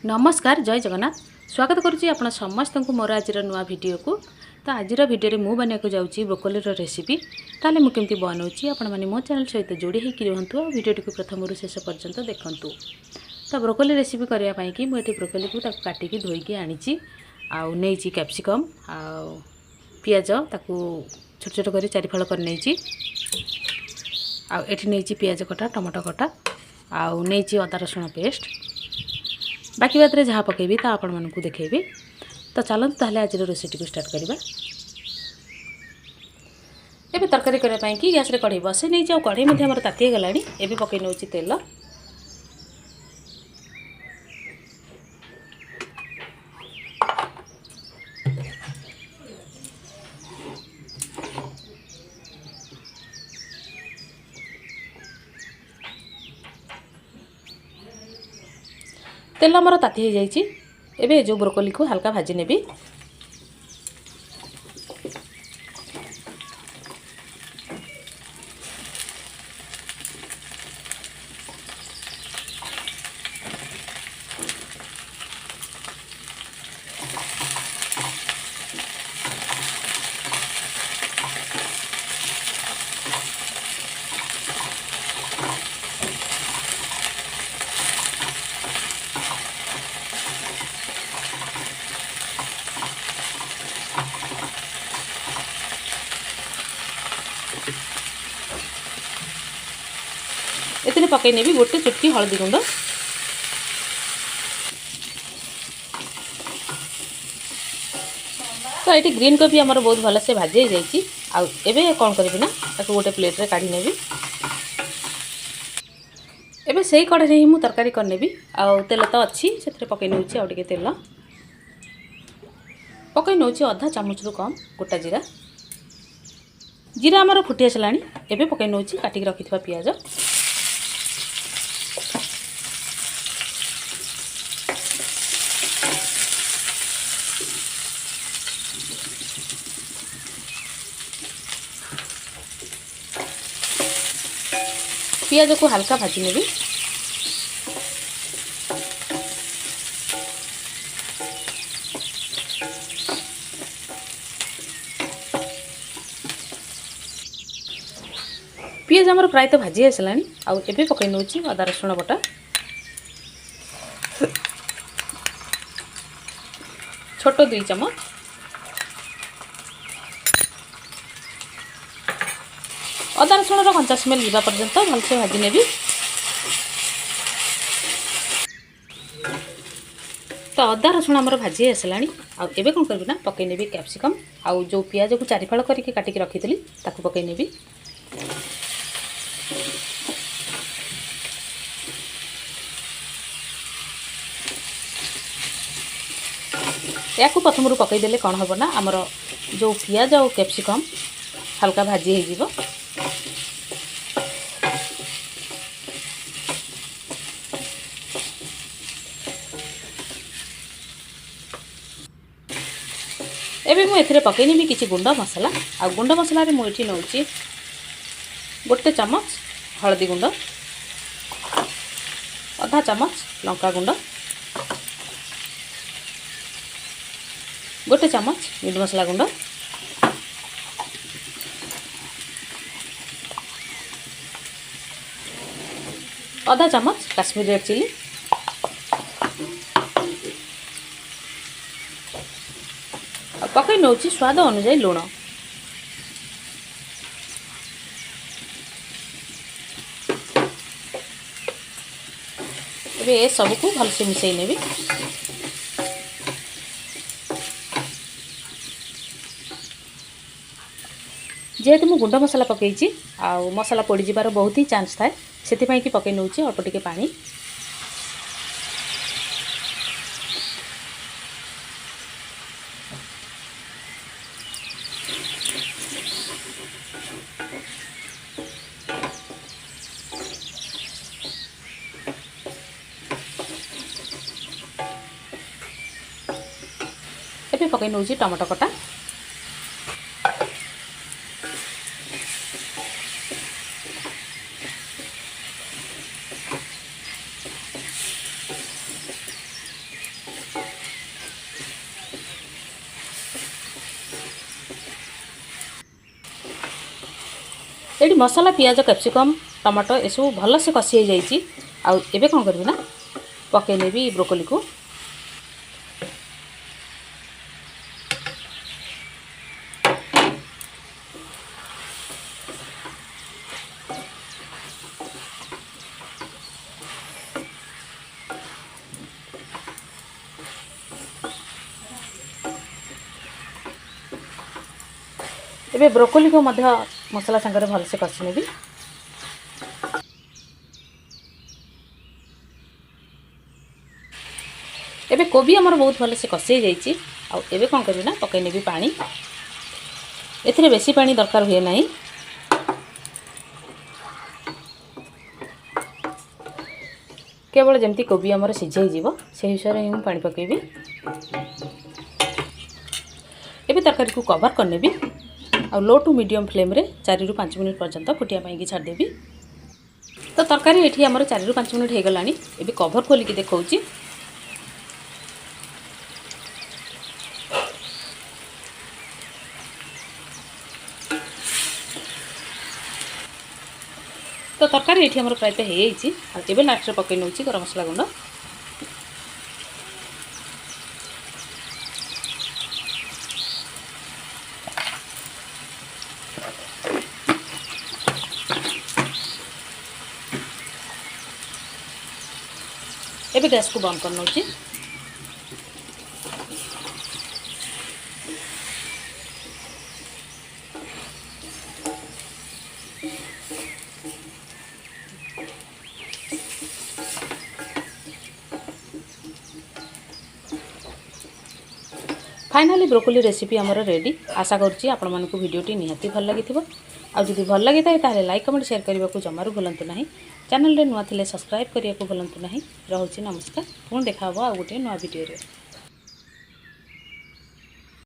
नमस्कार जय जगन्नाथ स्वागत करुच्ची आपण समस्त को मोर आज नुआ वीडियो को। तो आज वीडियो में मुझे बनाया जाऊँगी ब्रोकोली रेसिपी। ताले मुझे केमती बनाऊँगी आपण मैंने मो चैनल सहित जोड़ी होकर रुहतु और वीडियो को प्रथम शेष पर्यंत देखूँ। तो ब्रोकोली रेसिपी करने कि मुझे ब्रोकोली को काटिकी धोईकी आनी नहीं कैप्सिकम पियाज ताकू छोट छोट कर चारिफाल कर नहीं नहीं पियाज कटा टमाटो कटा आउ नहीं अदा रसुण पेस्ट बाकी बात जहाँ पकेबी ता आपण मानकु देखेबी। तो चलते ताहले आज रेसिपी को स्टार्ट करवा। एबे तरकारी करने पाई कि गैस रे कढ़ई बसे नहीं कढ़ई मध्य हमर ताती गलानी। एबे पकई नउची तेल तेल आमर ताती हो जाइए। एबे जो ब्रोकोली को हल्का भाजी नेबी। एतने पकई नेबी गोटे चुटकी हल्दी गुंड। तो ये ग्रीन कोबी आमर बहुत भल से भाजी जाइए। आबे कौन करी ना ताको गोटे प्लेट रे काढ़ी नेबी। एबे सही कढ़ई ही मुझे तरकारी करनेबी। आउ तेल तो अच्छी से पकई नउची। आउ टिके तेल पकई नउची अधा चामच रु कम गोटा जीरा। जीरा आमर फुटी आसलानी। एबे पकई नउची काटिक रखिथिबा पियाज। पियाज को हल्का भाजी नेबी। पियाज आमर प्राय तो भाजी आसलानी। आउ एबे पकई नउची अदा रसुण बटा। छोट 2 चम्मच अदा रसुण कंचा स्मेल जावा पर्यंत भलसे भाजी नेबी। तो अदा रसुण आमर भाजी आसलानी। आबे कौन करबी ना पकई नेबी कैप्सिकम आउ जो पियाज को चारिफाल करके काटिकी रखी ताकू पकई नेबी। या प्रथम रू पकईदे कौन हम ना आमर जो पियाज और कैप्सिकम हल्का भाजी हो। एबे मु एथिरे पकईनी भी किछि गुंड मसला। आ गुंड मसला रे मु एठी नउची गोटे चम्मच हल्दी गुंड, आधा चम्मच लंका गुंड, गोटे चम्मच मीट मसला गुंड, आधा चम्मच काश्मीरी रेड चिली, पकई नउची स्वाद अनुसार लुण। एबे ए सब को भल से मिसई नेबी। जेहेतु मु गुंड मसला पकईची आ मसला पोड़ी जिबार बहुत ही चांस थाए सेति पई कि पकई नउची अल्प टिके पानी। एबे पकई नउची टमाटो कटा। ये मसला पियाज कैप्सिकम टमाटो ये सब भलसे कषि हो जाइए। आउ एबे कौन करबी ना पकईनेबी ब्रोकोली को। एबे ब्रोकोली को मध्य मसला संगे भलसे कषि नेबी। एबे कोबी हमर बहुत भलसे कषि जाइए। आउ एबे कौन करबी ना पकईनेबी पानी। एथिरे बेसी पानी दरकार हुए नहीं। केवल जमती कोबी हमर सिझे जीवो से हिसाब से पानी पकेबी। एबे तरकारी को कवर करनेबी। आ लो टू मीडियम फ्लेम रे 4 रु 5 मिनिट पर्यंत फुटिया पाई छाड़ देबी। तो तरकारी एठी हमर 4 रु 5 मिनिट हे गलानी। एबे कवर खोली के देखौची। तो तरकारी एठी हमर प्रायत हे आइची। आ एबे लास्ट रे पकई नउची गरम मसला गुंड। एबे गैस को बंद कर नउची। फाइनाली ब्रोकोली रेसिपी हमर रेडी। आशा करुच्ची आपण मानक वीडियोटी निहाती भल लगी। आ जदि भल लगी ताले लाइक कमेंट शेयर करने को जमारू भूलु ना। चैनल रे नुआ थिले सब्सक्राइब करने को भूलु ना। रहुची नमस्कार। पुणी देखा आ गोटे नुआ वीडियो रे।